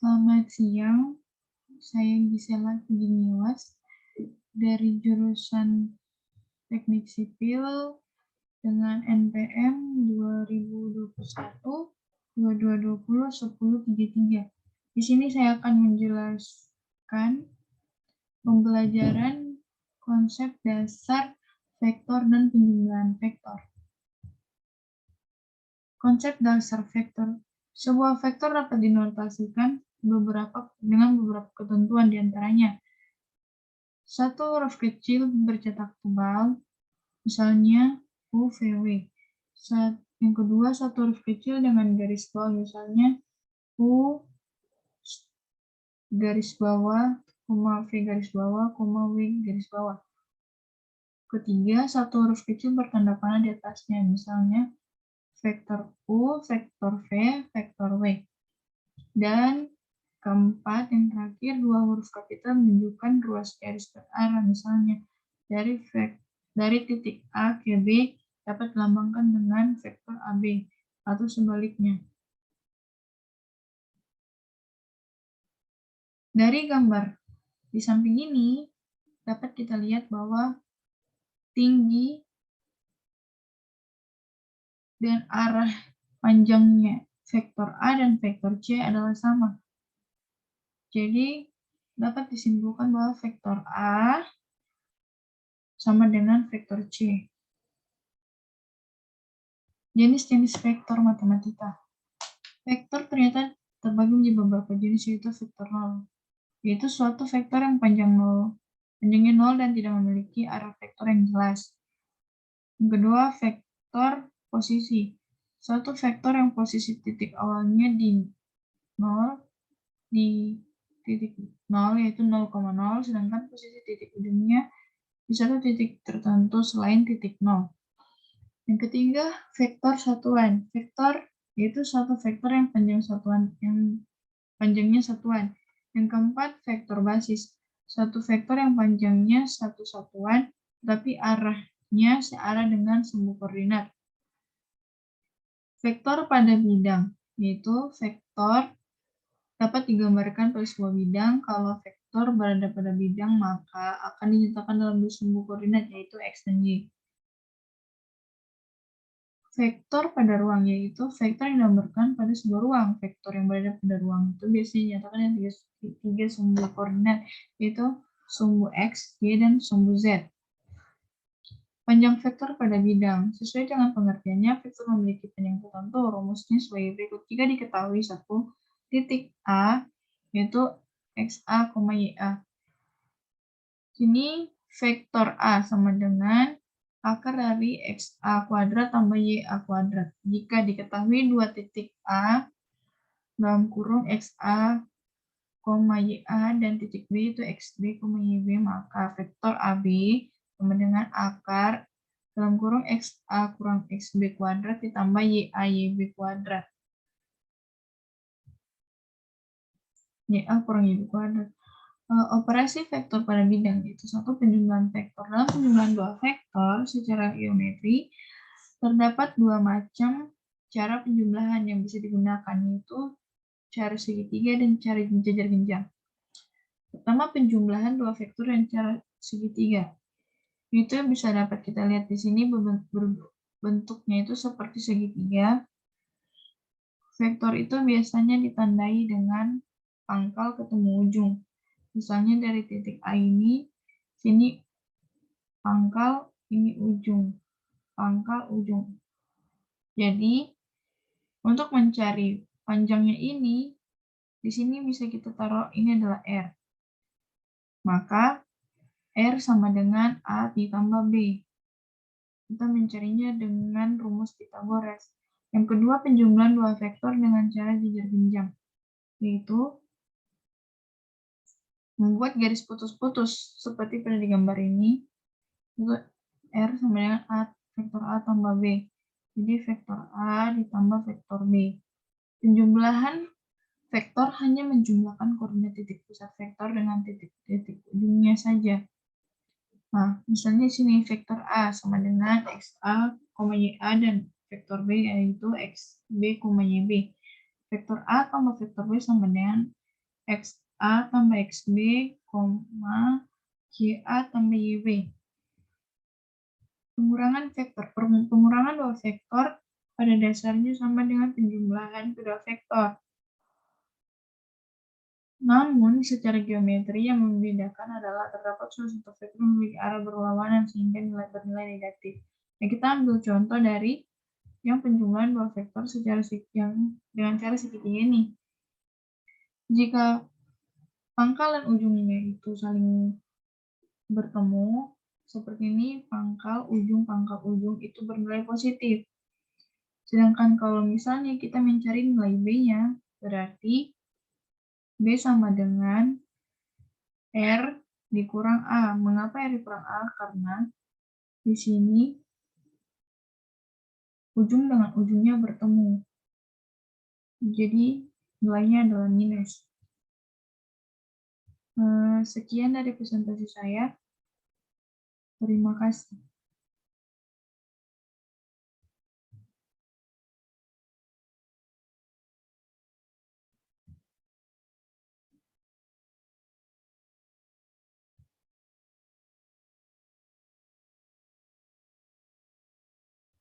Selamat siang, saya Gisela Giniwas dari jurusan Teknik Sipil dengan NPM 2021-2220-1033. Di sini saya akan menjelaskan pembelajaran konsep dasar vektor dan penjumlahan vektor. Konsep dasar vektor. Sebuah vektor dapat dinotasikan dengan beberapa ketentuan diantaranya. Satu huruf kecil bercetak tebal, misalnya UVW. Yang kedua, satu huruf kecil dengan garis bawah, misalnya U garis bawah, V garis bawah, W garis bawah. Ketiga, satu huruf kecil bertanda panah di atasnya, misalnya vektor U, vektor V, vektor W. Dan keempat, yang terakhir, dua huruf kapital menunjukkan ruas garis berarah, misalnya dari titik A ke B dapat dilambangkan dengan vektor AB atau sebaliknya. Dari gambar di samping ini dapat kita lihat bahwa tinggi dan arah panjangnya vektor A dan vektor C adalah sama. Jadi dapat disimpulkan bahwa vektor A sama dengan vektor C. Jenis-jenis vektor matematika. Vektor ternyata terbagi menjadi beberapa jenis, yaitu vektor nol, yaitu suatu vektor yang panjangnya 0 dan tidak memiliki arah vektor yang jelas. Yang kedua, vektor posisi. Suatu vektor yang posisi titik awalnya di 0, yaitu 0,0, sedangkan posisi titik ujungnya di satu titik tertentu selain titik 0. Yang ketiga, vektor satuan. Vektor yaitu suatu vektor yang panjangnya satuan. Yang keempat, vektor basis. Suatu vektor yang panjangnya satu satuan, tetapi arahnya searah dengan sumbu koordinat. Vektor pada bidang, yaitu vektor dapat digambarkan pada sebuah bidang. Kalau vektor berada pada bidang, maka akan dinyatakan dalam dua sumbu koordinat, yaitu X dan Y. Vektor pada ruang, yaitu vektor yang digambarkan pada sebuah ruang. Vektor yang berada pada ruang itu biasanya dinyatakan dengan tiga sumbu koordinat, yaitu sumbu X, Y, dan sumbu Z. Panjang vektor pada bidang. Sesuai dengan pengertiannya, vektor memiliki panjang tertentu. Rumusnya sebagai berikut. Jika diketahui satu titik A, yaitu XA, YA. Sini vektor A sama dengan akar dari XA kuadrat tambah YA kuadrat. Jika diketahui dua titik A dalam kurung XA, YA dan titik B itu XB, YB, maka vektor AB sama dengan akar dalam kurung XA kurang XB kuadrat ditambah YA YB kuadrat. YA kurang YB kuadrat. Operasi vektor pada bidang itu satu penjumlahan vektor. Dalam penjumlahan dua vektor secara geometri terdapat dua macam cara penjumlahan yang bisa digunakan, yaitu cara segitiga dan cara jajar genjang. Pertama, penjumlahan dua vektor dan cara segitiga. Itu bisa dapat kita lihat di sini bentuknya itu seperti segitiga. Vektor itu biasanya ditandai dengan pangkal ketemu ujung. Misalnya dari titik A ini, sini pangkal, ini ujung, pangkal, ujung. Jadi, untuk mencari panjangnya ini, di sini bisa kita taruh ini adalah R. Maka, R sama dengan A ditambah B. Kita mencarinya dengan rumus Pythagoras. Yang kedua, penjumlahan dua vektor dengan cara jajar genjang, yaitu membuat garis putus-putus seperti pada di gambar ini. Itu R sama dengan A, vektor A tambah B. Jadi vektor A ditambah vektor B. Penjumlahan vektor hanya menjumlahkan koordinat titik pusat vektor dengan titik-titik ujungnya saja. Nah, misalnya di sini vektor A sama dengan XA, YA, dan vektor B yaitu XB, YB. Vektor A tambah vektor B sama dengan XA tambah XB, YA tambah YB. Pengurangan vektor. Pengurangan dua vektor pada dasarnya sama dengan penjumlahan kedua vektor. Namun, secara geometri yang membedakan adalah terdapat suatu vektor memiliki arah berlawanan sehingga nilai bernilai negatif. Nah, kita ambil contoh dari yang penjumlahan dua vektor dengan cara segitiga ini. Jika pangkal dan ujungnya itu saling bertemu, seperti ini, pangkal ujung itu bernilai positif. Sedangkan kalau misalnya kita mencari nilai B-nya, berarti B sama dengan R dikurang A. Mengapa R dikurang A? Karena di sini ujung dengan ujungnya bertemu. Jadi nilainya adalah minus. Sekian dari presentasi saya. Terima kasih.